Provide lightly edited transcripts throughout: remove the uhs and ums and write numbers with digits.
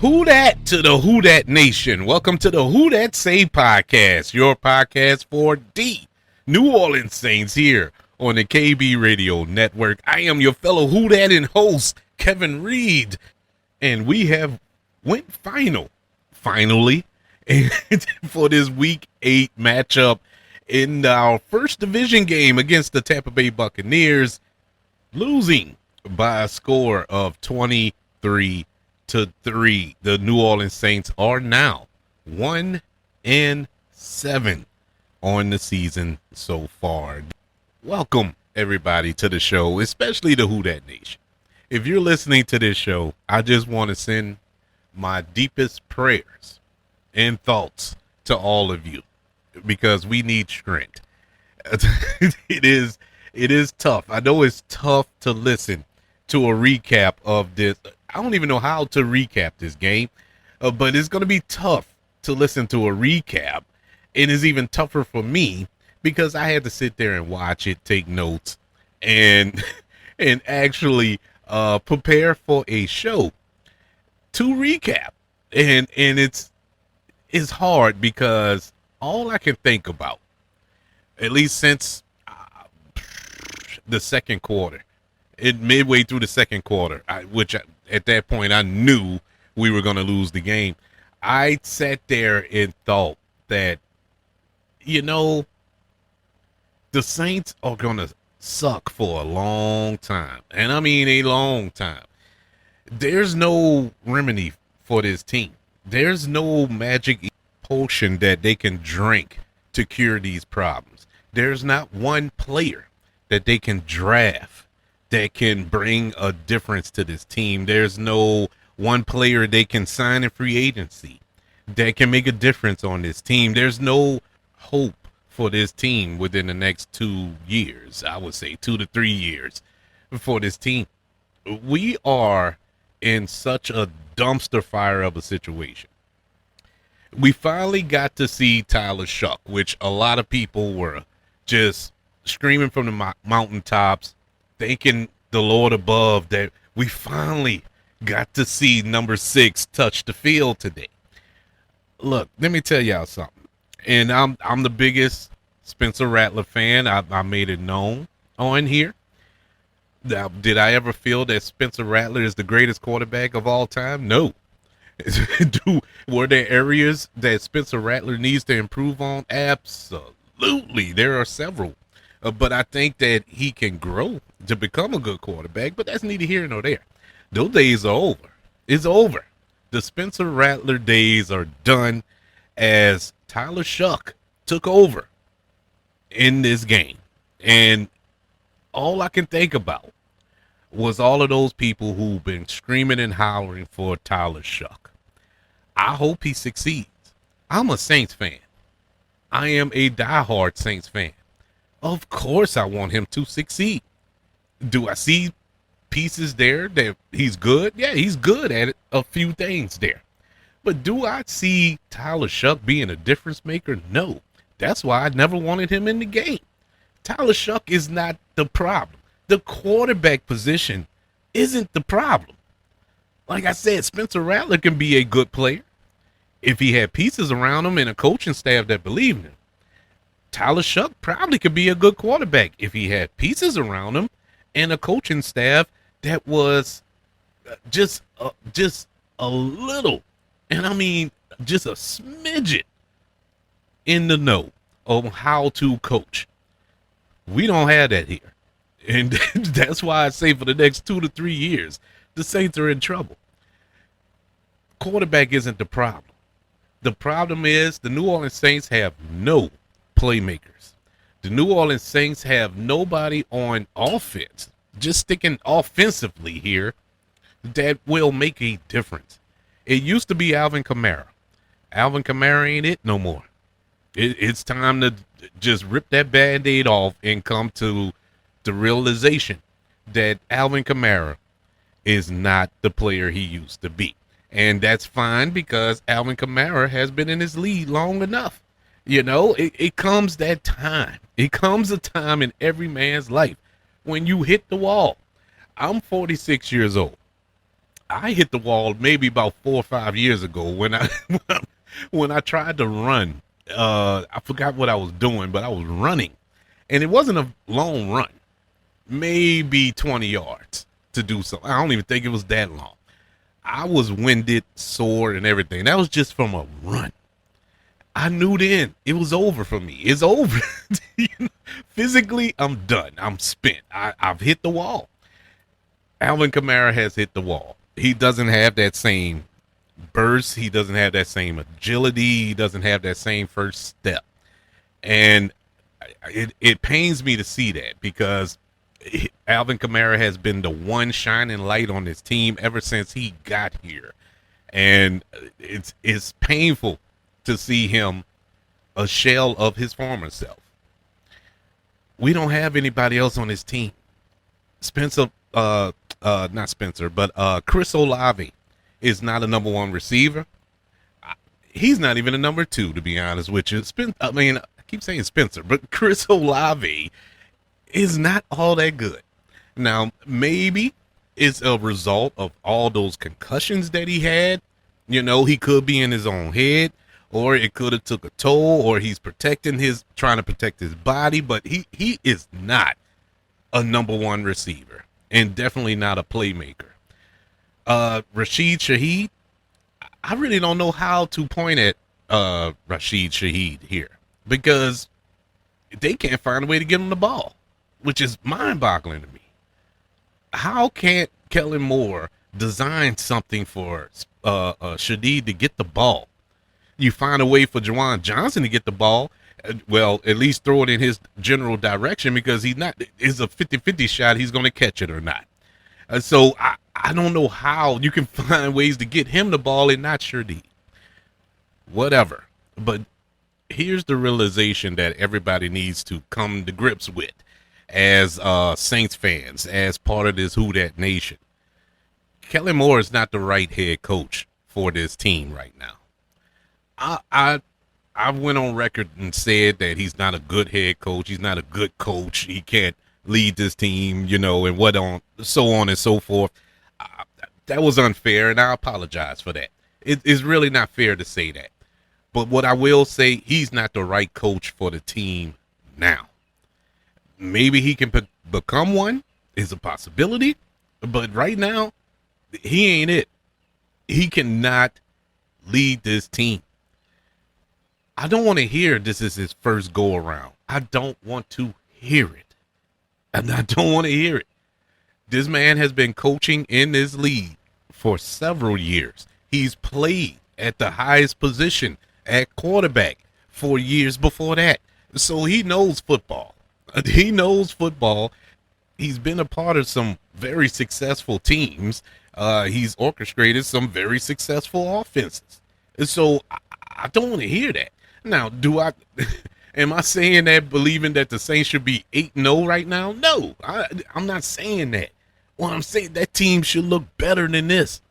Who dat to the Who Dat Nation? Welcome to the Who Dat Say podcast, your podcast for the New Orleans Saints here on the KB Radio Network. I am your fellow Who Dat and host, Kevin Reed, and we have went finally, for this Week 8 matchup in our first division game against the Tampa Bay Buccaneers, losing by a score of 23-3. The New Orleans Saints are now 1-7 on the season so far. Welcome everybody to the show, especially the Who Dat Nation. If you're listening to this show, I just want to send my deepest prayers and thoughts to all of you because we need strength. It is tough. I know it's tough to listen to a recap of this. I don't even know how to recap this game, but it's going to be tough to listen to a recap. It is even tougher for me because I had to sit there and watch it, take notes, and actually prepare for a show to recap. And it's hard because all I can think about, at least since the second quarter, midway through the second quarter, at that point I knew we were going to lose the game. I sat there and thought that, the Saints are going to suck for a long time. And I mean a long time. There's no remedy for this team. There's no magic potion that they can drink to cure these problems. There's not one player that they can draft that can bring a difference to this team. There's no one player they can sign in free agency that can make a difference on this team. There's no hope for this team within the next 2 years. I would say 2 to 3 years for this team. We are in such a dumpster fire of a situation. We finally got to see Tyler Shough, which a lot of people were just screaming from the mountaintops, thanking the Lord above that we finally got to see number 6 touch the field today. Look, let me tell y'all something. And I'm the biggest Spencer Rattler fan. I made it known on here. Now, did I ever feel that Spencer Rattler is the greatest quarterback of all time? No. Were there areas that Spencer Rattler needs to improve on? Absolutely. There are several. But I think that he can grow to become a good quarterback, but that's neither here nor there. Those days are over. It's over. The Spencer Rattler days are done as Tyler Shough took over in this game. And all I can think about was all of those people who've been screaming and hollering for Tyler Shough. I hope he succeeds. I'm a Saints fan. I am a diehard Saints fan. Of course I want him to succeed. Do I see pieces there that he's good? Yeah, he's good at it, a few things there. But do I see Tyler Shough being a difference maker? No. That's why I never wanted him in the game. Tyler Shough is not the problem. The quarterback position isn't the problem. Like I said, Spencer Rattler can be a good player if he had pieces around him and a coaching staff that believed in him. Tyler Shough probably could be a good quarterback if he had pieces around him and a coaching staff that was just a little, and I mean just a smidget in the know of how to coach. We don't have that here. And that's why I say for the next 2 to 3 years, the Saints are in trouble. Quarterback isn't the problem. The problem is the New Orleans Saints have no playmakers. The New Orleans Saints have nobody on offense, just sticking offensively here, that will make a difference. It used to be Alvin Kamara. Alvin Kamara ain't it no more. It's time to just rip that Band-Aid off and come to the realization that Alvin Kamara is not the player he used to be. And that's fine because Alvin Kamara has been in his league long enough. It comes that time. It comes a time in every man's life when you hit the wall. I'm 46 years old. I hit the wall maybe about 4 or 5 years ago when I when I tried to run. I forgot what I was doing, but I was running, and it wasn't a long run, maybe 20 yards to do something. I don't even think it was that long. I was winded, sore, and everything. That was just from a run. I knew then it was over for me. It's over. Physically, I'm done. I'm spent. I've hit the wall. Alvin Kamara has hit the wall. He doesn't have that same burst. He doesn't have that same agility. He doesn't have that same first step. And it pains me to see that because Alvin Kamara has been the one shining light on this team ever since he got here. And it's painful to see him a shell of his former self. We don't have anybody else on this team. Not Spencer, but Chris Olave is not a number one receiver. He's not even a number two, to be honest with you. I keep saying Spencer, but Chris Olave is not all that good. Now, maybe it's a result of all those concussions that he had. He could be in his own head, or it could have took a toll, or he's trying to protect his body, but he is not a number one receiver and definitely not a playmaker. Rashid Shaheed, I really don't know how to point at Rashid Shaheed here because they can't find a way to get him the ball, which is mind-boggling to me. How can't Kellen Moore design something for Shaheed to get the ball? You find a way for Juwan Johnson to get the ball, well, at least throw it in his general direction because it's a 50-50 shot he's going to catch it or not. So I don't know how you can find ways to get him the ball and not Shaheed. Whatever. But here's the realization that everybody needs to come to grips with as Saints fans, as part of this Who Dat Nation. Kellen Moore is not the right head coach for this team right now. I went on record and said that he's not a good head coach. He's not a good coach. He can't lead this team, and so on and so forth. That was unfair, and I apologize for that. It's really not fair to say that. But what I will say, he's not the right coach for the team now. Maybe he can become one, is a possibility, but right now, he ain't it. He cannot lead this team. I don't want to hear this is his first go around. I don't want to hear it. And I don't want to hear it. This man has been coaching in this league for several years. He's played at the highest position at quarterback for years before that. So he knows football. He knows football. He's been a part of some very successful teams. He's orchestrated some very successful offenses. And so I don't want to hear that. Now, am I saying that believing that the Saints should be 8-0 right now? No, I'm not saying that. Well, I'm saying that team should look better than this.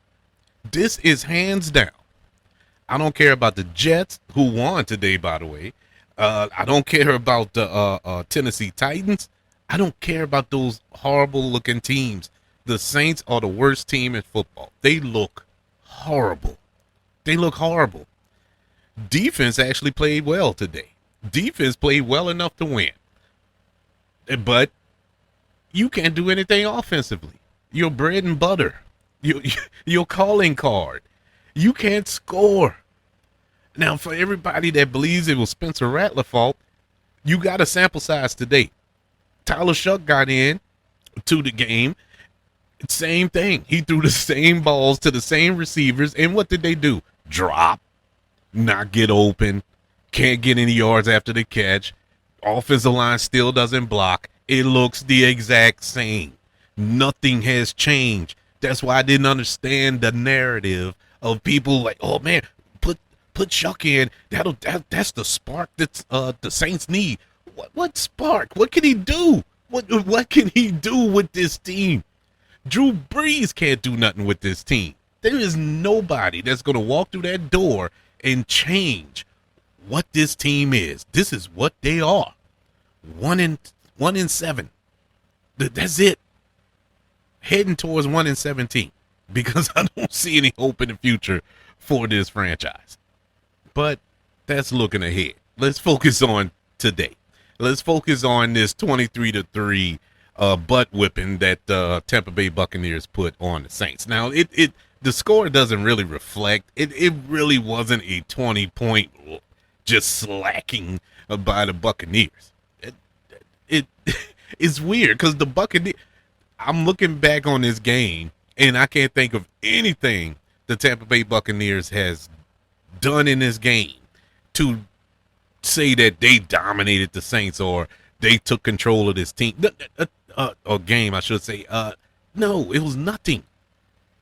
This is hands down. I don't care about the Jets, who won today, by the way. I don't care about the Tennessee Titans. I don't care about those horrible-looking teams. The Saints are the worst team in football. They look horrible. They look horrible. Defense actually played well today. Defense played well enough to win. But you can't do anything offensively. Your bread and butter. Your calling card. You can't score. Now, for everybody that believes it was Spencer Rattler's fault, you got a sample size today. Tyler Shough got in to the game. Same thing. He threw the same balls to the same receivers. And what did they do? Drop. Not get open, can't get any yards after the catch. Offensive line still doesn't block. It looks the exact same. Nothing has changed. That's why I didn't understand the narrative of people like, oh man, put Shough in. That's the spark that the Saints need. What spark? What can he do? What can he do with this team? Drew Brees can't do nothing with this team. There is nobody that's going to walk through that door and change what this team is. This is what they are. 1-7. That's it. Heading towards 1-17. because I don't see any hope in the future for this franchise. But that's looking ahead. Let's focus on today. Let's focus on this 23-3 butt whipping that Tampa Bay Buccaneers put on the Saints. Now, the score doesn't really reflect. It really wasn't a 20-point just slacking by the Buccaneers. It it's weird because the Buccaneers. I'm looking back on this game and I can't think of anything the Tampa Bay Buccaneers has done in this game to say that they dominated the Saints or they took control of this team. Or game, I should say. No, it was nothing.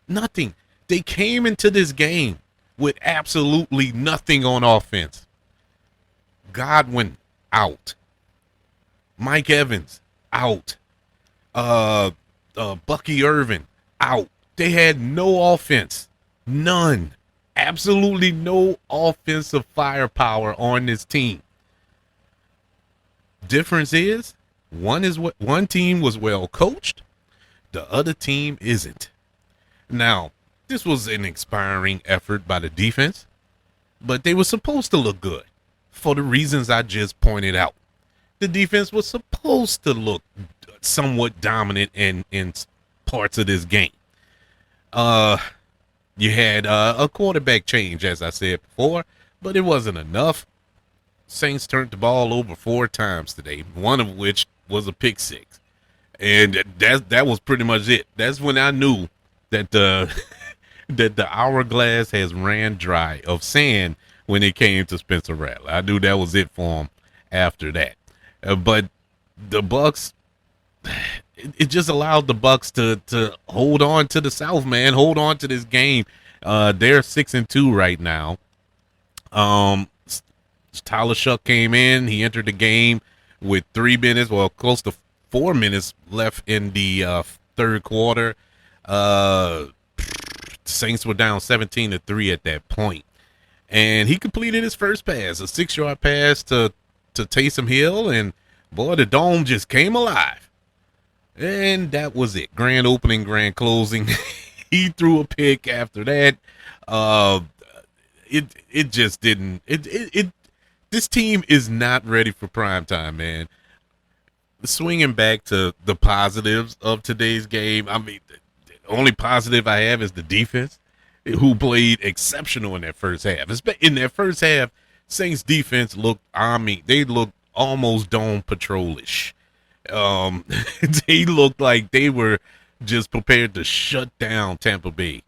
Nothing. They came into this game with absolutely nothing on offense. Godwin out. Mike Evans out. Bucky Irvin out. They had no offense. None. Absolutely no offensive firepower on this team. Difference is one team was well coached, the other team isn't. Now, this was an inspiring effort by the defense, but they were supposed to look good for the reasons I just pointed out. The defense was supposed to look somewhat dominant in parts of this game. You had a quarterback change, as I said before, but it wasn't enough. Saints turned the ball over 4 times today, one of which was a pick six. And that was pretty much it. That's when I knew that that the hourglass has ran dry of sand when it came to Spencer Rattler. I knew that was it for him after that. But the Bucs, it just allowed the Bucs to hold on to the South, man. Hold on to this game. They're 6-2 right now. Tyler Shough came in. He entered the game with 3 minutes, well, close to 4 minutes left in the third quarter. Saints were down 17-3 at that point. And he completed his first pass, a 6-yard pass to Taysom Hill, and boy, the dome just came alive. And that was it. Grand opening, grand closing. He threw a pick after that. It just didn't. This team is not ready for prime time, man. Swinging back to the positives of today's game, I mean, the only positive I have is the defense, who played exceptional in that first half. In that first half, Saints defense looked, they looked almost Dome Patrol-ish. They looked like they were just prepared to shut down Tampa Bay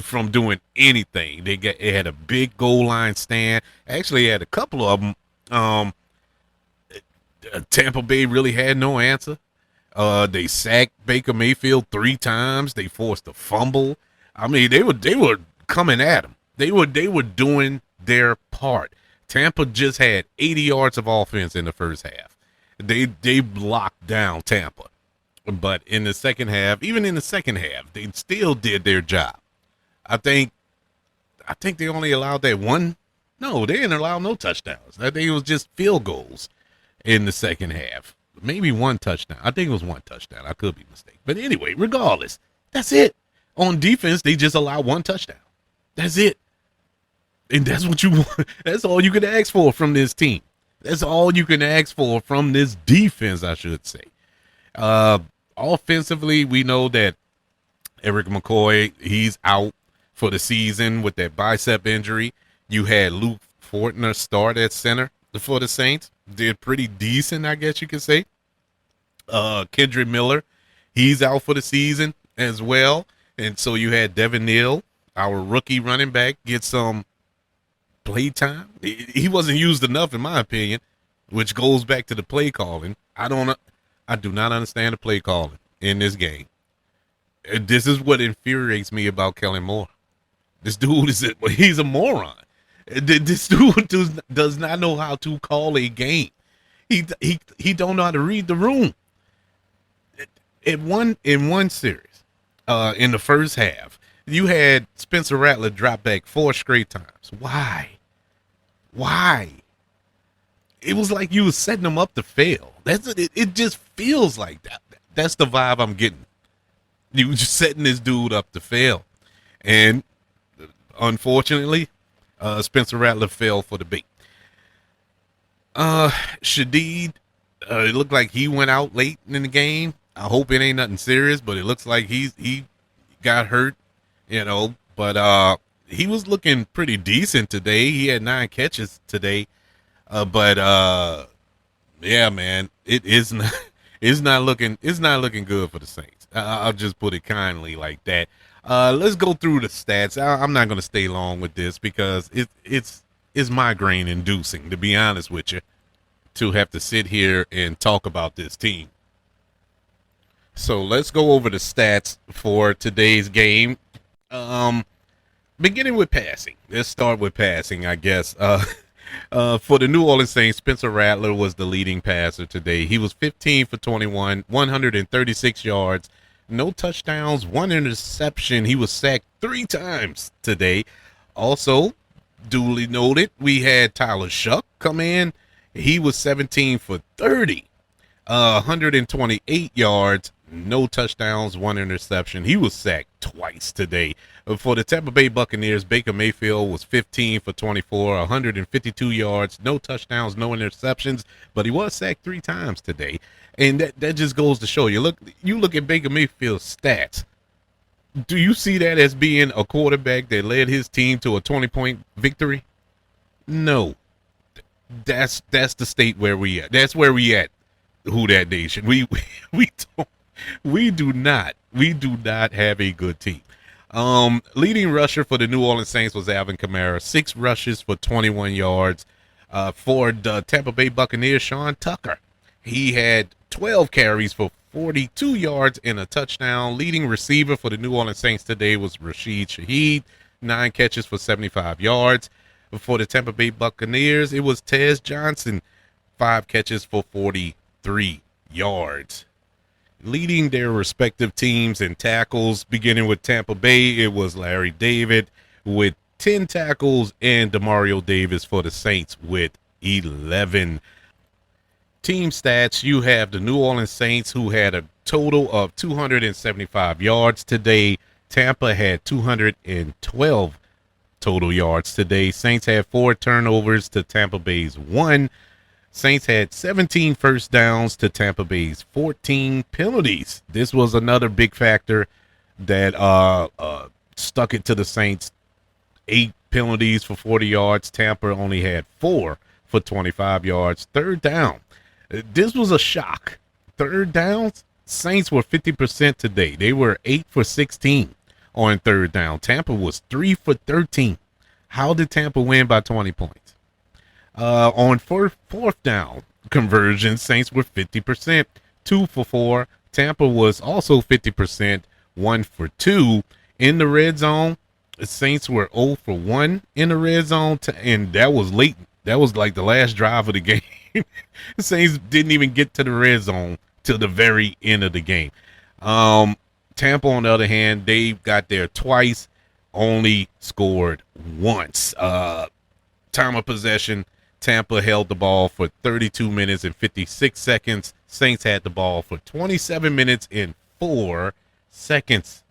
from doing anything. It had a big goal line stand. Actually, had a couple of them. Tampa Bay really had no answer. They sacked Baker Mayfield 3 times. They forced a fumble. I mean, they were coming at him. They were doing their part. Tampa just had 80 yards of offense in the first half. They locked down Tampa. But in the second half, even in the second half, they still did their job. I think they only allowed that one. No, they didn't allow no touchdowns. I think it was just field goals in the second half. Maybe 1 touchdown. I think it was 1 touchdown. I could be mistaken. But anyway, regardless, that's it. On defense, they just allow 1 touchdown. That's it. And that's what you want. That's all you can ask for from this team. That's all you can ask for from this defense, I should say. Offensively, we know that Eric McCoy, he's out for the season with that bicep injury. You had Luke Fortner start at center for the Saints. Did pretty decent, I guess you could say. Kendrick Miller, he's out for the season as well. And so you had Devin Neal, our rookie running back, get some play time. He wasn't used enough, in my opinion, which goes back to the play calling. I do not understand the play calling in this game. This is what infuriates me about Kellen Moore. This dude he's a moron. This dude does not know how to call a game. He don't know how to read the room. In one series, in the first half, you had Spencer Rattler drop back 4 straight times. Why? It was like you was setting him up to fail. It just feels like that. That's the vibe I'm getting. You just setting this dude up to fail. And unfortunately, Spencer Rattler fell for the bait. Shadeed, it looked like he went out late in the game. I hope it ain't nothing serious, but it looks like he got hurt, But he was looking pretty decent today. He had 9 catches today. But yeah, man, it is not. It's not looking good for the Saints. I'll just put it kindly like that. Let's go through the stats. I'm not going to stay long with this because it's migraine inducing, to be honest with you, to have to sit here and talk about this team. So let's go over the stats for today's game. Beginning with passing. Let's start with passing, I guess. For the New Orleans Saints, Spencer Rattler was the leading passer today. He was 15 for 21, 136 yards, no touchdowns, 1 interception. He was sacked 3 times today. Also, duly noted, we had Tyler Shough come in. He was 17 for 30, 128 yards, no touchdowns, 1 interception. He was sacked twice today. For the Tampa Bay Buccaneers, Baker Mayfield was 15 for 24, 152 yards, no touchdowns, no interceptions, but he was sacked 3 times today. And that just goes to show you. Look at Baker Mayfield's stats. Do you see that as being a quarterback that led his team to a 20-point victory? No. That's the state where we at. That's where we at. Who that nation? We do not have a good team. Leading rusher for the New Orleans Saints was Alvin Kamara, 6 rushes for 21 yards. For the Tampa Bay Buccaneers, Sean Tucker, he had 12 carries for 42 yards and a touchdown. Leading receiver for the New Orleans Saints today was Rashid Shaheed, 9 catches for 75 yards. For the Tampa Bay Buccaneers, it was Tez Johnson, 5 catches for 43 yards. Leading their respective teams in tackles, beginning with Tampa Bay, it was Larry David with 10 tackles and Demario Davis for the Saints with 11. Team stats, you have the New Orleans Saints, who had a total of 275 yards today. Tampa had 212 total yards today. Saints had 4 turnovers to Tampa Bay's 1. Saints had 17 first downs to Tampa Bay's 14 penalties. This was another big factor that stuck it to the Saints. 8 penalties for 40 yards. Tampa only had 4 for 25 yards. Third down. This was a shock. Third downs, Saints were 50% today. They were 8 for 16 on third down. Tampa was 3 for 13. How did Tampa win by 20 points? On fourth down conversion, Saints were 50%, 2 for 4. Tampa was also 50%, 1 for 2. In the red zone, the Saints were 0 for 1 in the red zone, and that was late. That was like the last drive of the game. The Saints didn't even get to the red zone till the very end of the game. Tampa, on the other hand, they got there twice, only scored once. Time of possession, Tampa held the ball for 32 minutes and 56 seconds. Saints had the ball for 27 minutes and 4 seconds.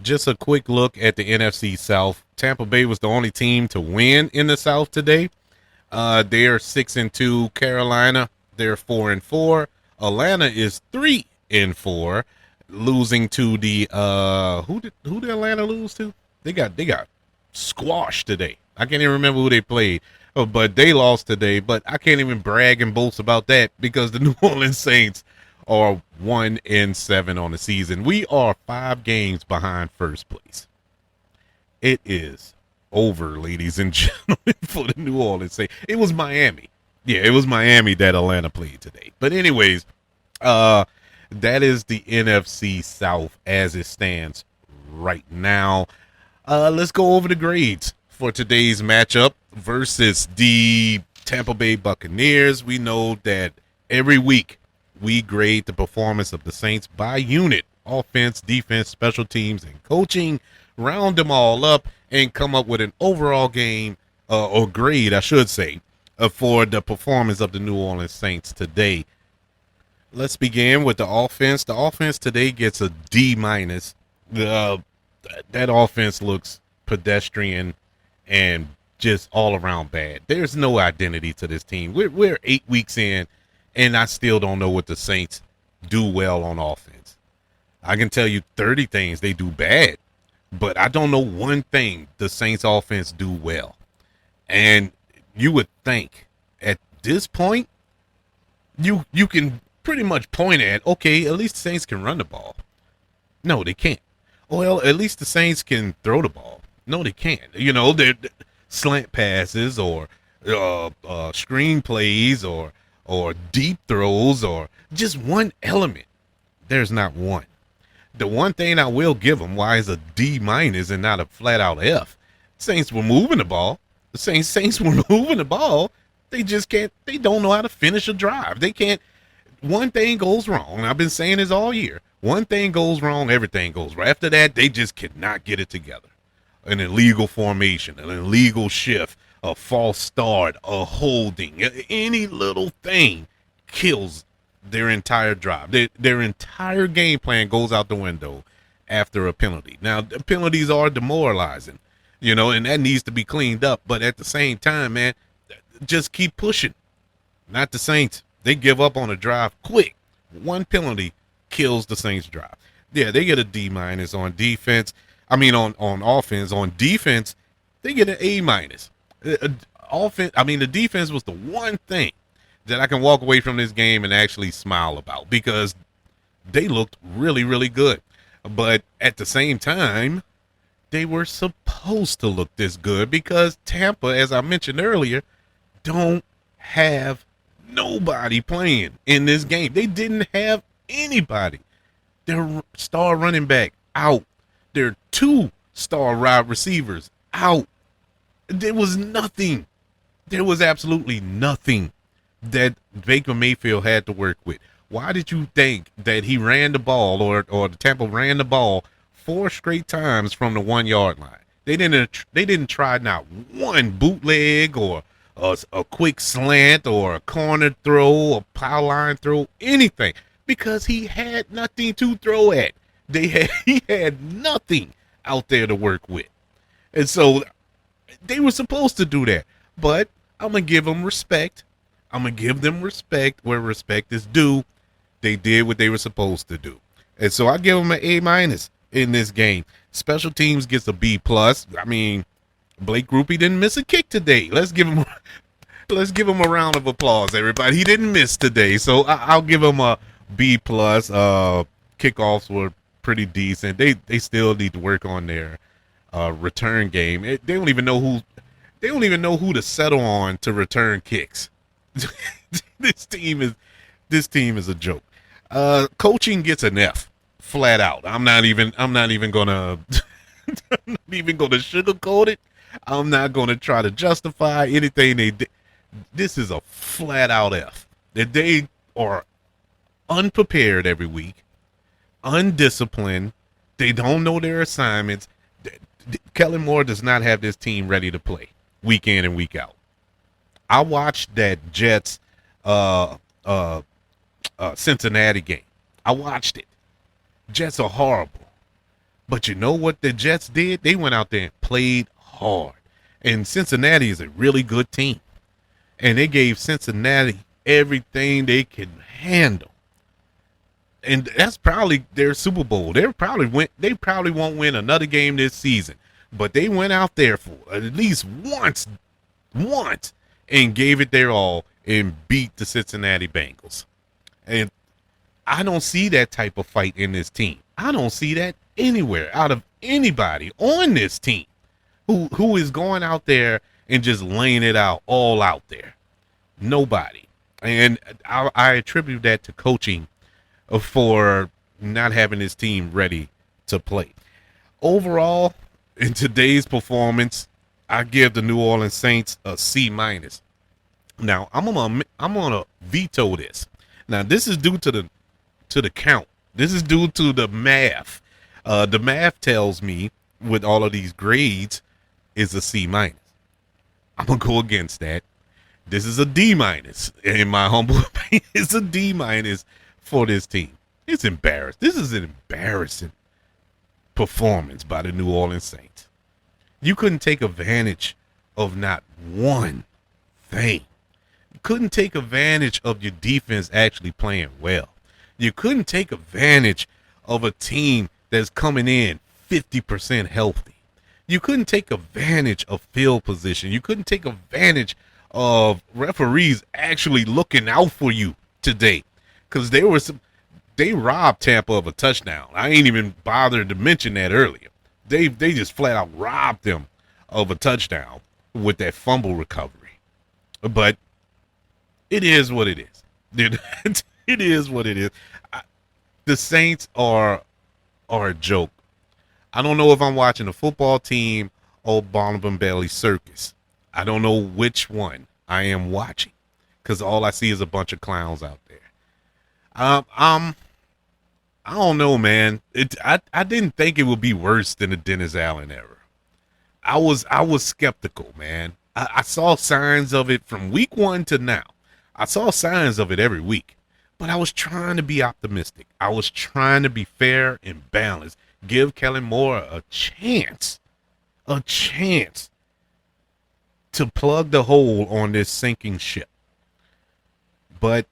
Just a quick look at the NFC South. Tampa Bay was the only team to win in the South today. They're 6-2. Carolina, they're 4-4. Atlanta is 3-4, losing to the who did Atlanta lose to? They got squashed today. I can't even remember who they played. But they lost today, but I can't even brag and boast about that because the New Orleans Saints are 1-7 on the season. We are 5 games behind first place. It is over, ladies and gentlemen, for the New Orleans Saints. It was Miami. Yeah, it was Miami that Atlanta played today. But anyways, that is the NFC South as it stands right now. Let's go over the grades for today's matchup versus the Tampa Bay Buccaneers. We know that every week we grade the performance of the Saints by unit: offense, defense, special teams, and coaching. Round them all up and come up with an overall game or grade, I should say, for the performance of the New Orleans Saints today. Let's begin with the offense. The offense today gets a D-. that offense looks pedestrian and just all around bad. There's no identity to this team. We're 8 weeks in, and I still don't know what the Saints do well on offense. I can tell you 30 things they do bad, but I don't know one thing the Saints offense do well. And you would think at this point, you can pretty much point at, okay, at least the Saints can run the ball. No, they can't. Well, at least the Saints can throw the ball. No, they can't. You know, they're slant passes or screen plays or deep throws or just one element. There's not one. The one thing I will give them, why is a D- and not a flat out F? Saints were moving the ball. The Saints were moving the ball. They just can't. They don't know how to finish a drive. They can't. One thing goes wrong. I've been saying this all year. One thing goes wrong, everything goes right. After that, they just cannot get it together. An illegal formation, an illegal shift, a false start, a holding, any little thing kills their entire drive. Their entire game plan goes out the window after a penalty. Now, the penalties are demoralizing, you know, and that needs to be cleaned up. But at the same time, man, just keep pushing. Not the Saints. They give up on a drive quick. One penalty kills the Saints drive. Yeah, they get a D- on defense. I mean, on offense. On defense, they get an A-. Offense. I mean, the defense was the one thing that I can walk away from this game and actually smile about because they looked really, really good. But at the same time, they were supposed to look this good because Tampa, as I mentioned earlier, don't have nobody playing in this game. They didn't have anybody. Their star running back out. Their 2 star wide receivers out. There was nothing. There was absolutely nothing that Baker Mayfield had to work with. Why did you think that he ran the ball or the Tampa ran the ball 4 straight times from the 1 yard line? They didn't try not one bootleg or a quick slant or a corner throw, a power line throw, anything, because he had nothing to throw at. He had nothing out there to work with. And so they were supposed to do that. But I'm going to give them respect. I'm going to give them respect where respect is due. They did what they were supposed to do. And so I give them an A- in this game. Special teams gets a B+. I mean, Blake Grupe didn't miss a kick today. Let's give him a round of applause, everybody. He didn't miss today. So I'll give him a B+. Kickoffs were pretty decent. They still need to work on their return game. They don't even know who to settle on to return kicks. This team is a joke. Coaching gets an F, flat out. I'm not even gonna sugarcoat it. I'm not gonna try to justify anything they did. This is a flat out F. That they are unprepared every week, undisciplined. They don't know their assignments. Kellen Moore does not have this team ready to play week in and week out. I watched that Jets Cincinnati game. I watched it. Jets are horrible. But you know what the Jets did? They went out there and played hard. And Cincinnati is a really good team. And they gave Cincinnati everything they could handle. And that's probably their Super Bowl. They probably won't win another game this season. But they went out there for at least once and gave it their all and beat the Cincinnati Bengals. And I don't see that type of fight in this team. I don't see that anywhere out of anybody on this team who is going out there and just laying it out all out there. Nobody. And I attribute that to coaching for not having his team ready to play. Overall, in today's performance, I give the New Orleans Saints a C-. Now, I'm gonna veto this. Now, this is due to the count. This is due to the math. The math tells me with all of these grades is a C-. I'm gonna go against that. This is a D-. In my humble opinion, it's a D- for this team. It's embarrassing. This is an embarrassing performance by the New Orleans Saints. You couldn't take advantage of not one thing. You couldn't take advantage of your defense actually playing well. You couldn't take advantage of a team that's coming in 50% healthy. You couldn't take advantage of field position. You couldn't take advantage of referees actually looking out for you today, because they robbed Tampa of a touchdown. I ain't even bothered to mention that earlier. They just flat out robbed them of a touchdown with that fumble recovery. But it is what it is. It is what it is. The Saints are a joke. I don't know if I'm watching a football team or Barnum and Bailey Circus. I don't know which one I am watching, because all I see is a bunch of clowns out there. I don't know, man. I didn't think it would be worse than the Dennis Allen era. I was skeptical, man. I saw signs of it from week 1 to now. I saw signs of it every week, but I was trying to be optimistic. I was trying to be fair and balanced. Give Kellen Moore a chance to plug the hole on this sinking ship. But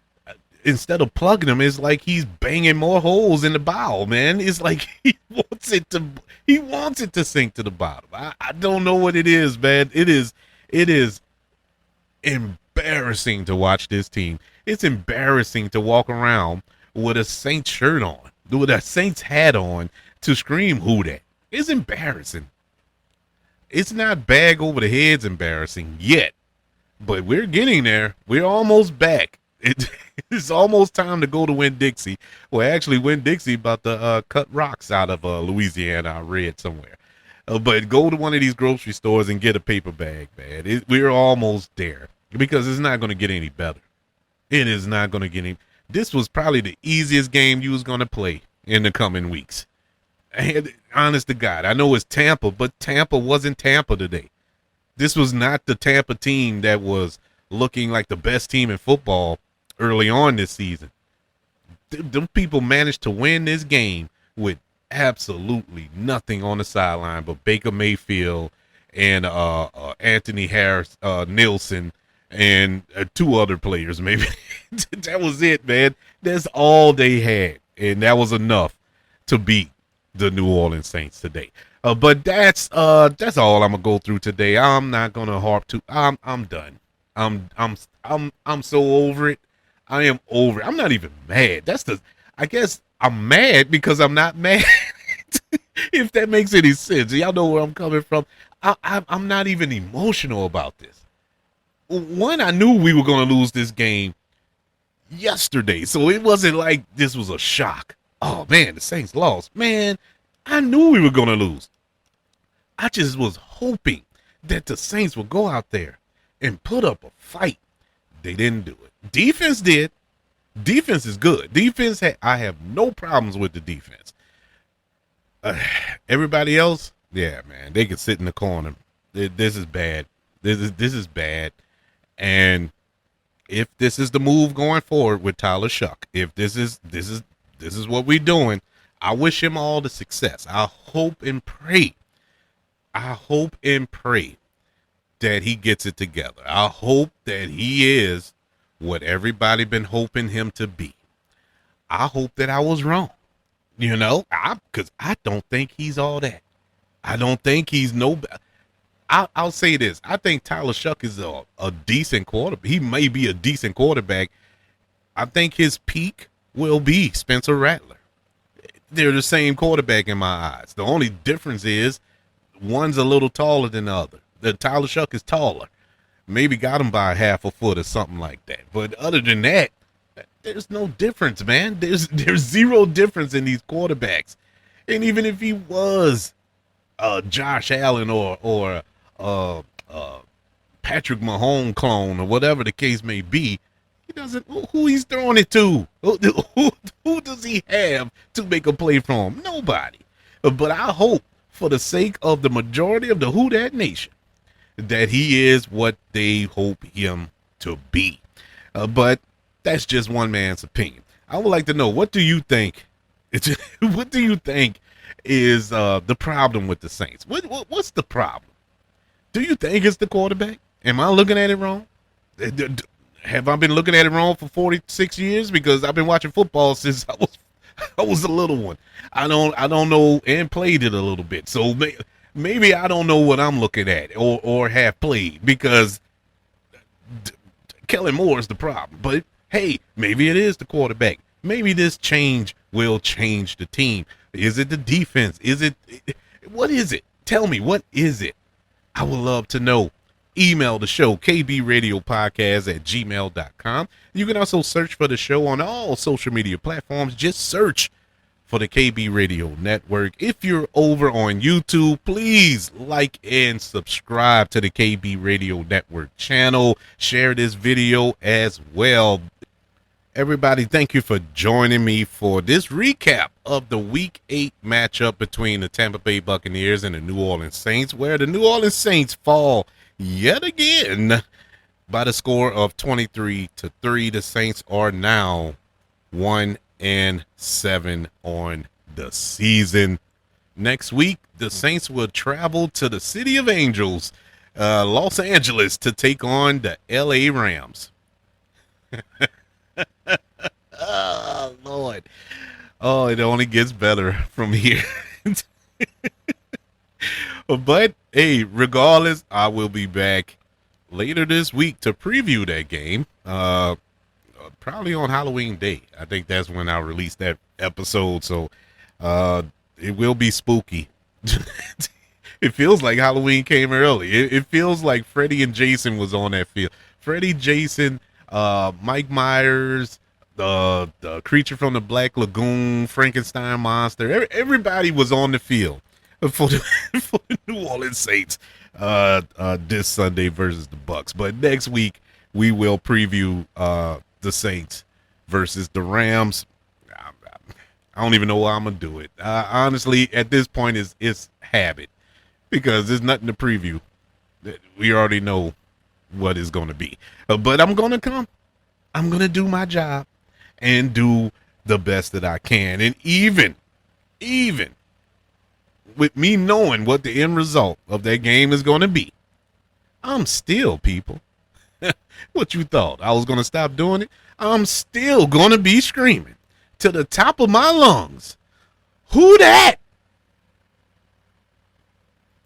instead of plugging him, it's like he's banging more holes in the bow, man. It's like he wants it to sink to the bottom. I don't know what it is, man. It is embarrassing to watch this team. It's embarrassing to walk around with a Saints shirt on, with a Saints hat on, to scream "Who dat?" It's embarrassing. It's not bag over the heads embarrassing yet, but we're getting there. We're almost back. It's almost time to go to Winn-Dixie. Well, actually, Winn-Dixie about to cut rocks out of Louisiana, I read somewhere. But go to one of these grocery stores and get a paper bag, man. We're almost there, because it's not going to get any better. It is not going to get any. This was probably the easiest game you was going to play in the coming weeks. And honest to God, I know it's Tampa, but Tampa wasn't Tampa today. This was not the Tampa team that was looking like the best team in football early on this season. Them people managed to win this game with absolutely nothing on the sideline but Baker Mayfield and Anthony Harris, Nilsson, and 2 other players, maybe. That was it, man. That's all they had, and that was enough to beat the New Orleans Saints today. But that's all I'm gonna go through today. I'm not gonna harp too. I'm done. I'm so over it. I am over it. I'm not even mad. I guess I'm mad because I'm not mad. If that makes any sense. Y'all know where I'm coming from. I'm not even emotional about this. One, I knew we were gonna lose this game yesterday, so it wasn't like this was a shock. Oh man, the Saints lost. Man, I knew we were gonna lose. I just was hoping that the Saints would go out there and put up a fight. They didn't do it. Defense did. Defense is good. Defense, I have no problems with the defense. Everybody else, yeah, man, they could sit in the corner. This is bad. This is bad. And if this is the move going forward with Tyler Shough, if this is what we're doing, I wish him all the success. I hope and pray that he gets it together. I hope that he is what everybody been hoping him to be. I hope that I was wrong, because I don't think he's all that. I don't think he's I'll say this. I think Tyler Shough is a decent quarterback. He may be a decent quarterback. I think his peak will be Spencer Rattler. They're the same quarterback in my eyes. The only difference is one's a little taller than the other. The Tyler Shough is taller. Maybe got him by half a foot or something like that. But other than that, there's no difference, man. There's zero difference in these quarterbacks. And even if he was Josh Allen or Patrick Mahomes clone or whatever the case may be, he doesn't. Who he's throwing it to? Who does he have to make a play for him? Nobody. But I hope, for the sake of the majority of the Who Dat Nation, that he is what they hope him to be. But that's just one man's opinion. I would like to know, what do you think? What do you think is the problem with the Saints. What's the problem? Do you think it's the quarterback? Am I looking at it wrong? Have I been looking at it wrong for 46 years? Because I've been watching football since I was a little one. I don't know, and played it a little bit. So maybe I don't know what I'm looking at or have played, because Kellen Moore is the problem. But hey, maybe it is the quarterback. Maybe this change will change the team. Is it the defense? What is it? Tell me, what is it? I would love to know. Email the show, kbradiopodcast@gmail.com. You can also search for the show on all social media platforms. Just search for the KB Radio Network. If you're over on YouTube, please like and subscribe to the KB Radio Network channel. Share this video as well. Everybody, thank you for joining me for this recap of the Week 8 matchup between the Tampa Bay Buccaneers and the New Orleans Saints, where the New Orleans Saints fall yet again by the score of 23-3. The Saints are now 1-7 on the season. Next week, the Saints will travel to the City of Angels, Los Angeles, to take on the LA Rams. Oh, Lord. Oh, it only gets better from here. But, hey, regardless, I will be back later this week to preview that game. Probably on Halloween Day. I think that's when I'll release that episode. So it will be spooky. It feels like Halloween came early. It feels like Freddy and Jason was on that field. Freddy, Jason, Mike Myers, the creature from the Black Lagoon, Frankenstein monster. Everybody was on the field for the New Orleans Saints this Sunday versus the Bucs. But next week we will preview the Saints versus the Rams. I don't even know why I'm gonna do it. Honestly, at this point, it's habit, because there's nothing to preview. We already know what it's gonna be. But I'm gonna come. I'm gonna do my job and do the best that I can. And even with me knowing what the end result of that game is gonna be, I'm still, people. What you thought? I was gonna stop doing it? I'm still gonna be screaming to the top of my lungs, "Who dat?"